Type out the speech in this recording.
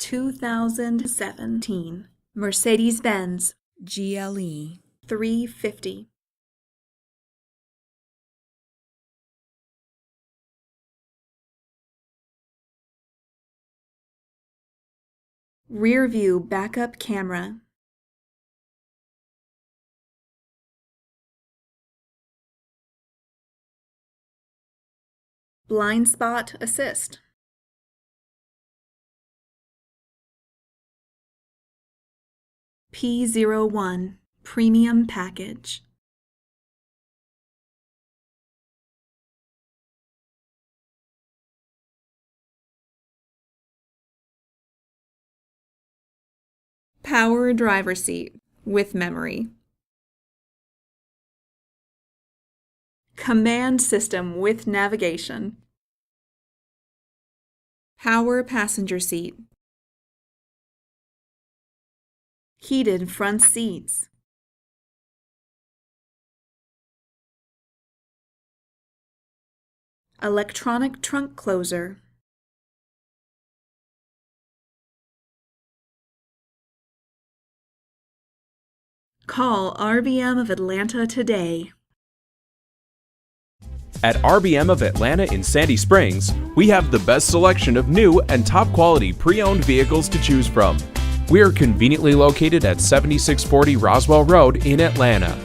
2017 Mercedes-Benz GLE 350. Rear view backup camera. Blind spot assist. P01 Premium Package. Power driver seat with memory. Command system with navigation. Power passenger seat. Heated front seats. Electronic trunk closer. Call RBM of Atlanta today. At RBM of Atlanta in Sandy Springs, we have the best selection of new and top-quality pre-owned vehicles to choose from. We are conveniently located at 7640 Roswell Road in Atlanta.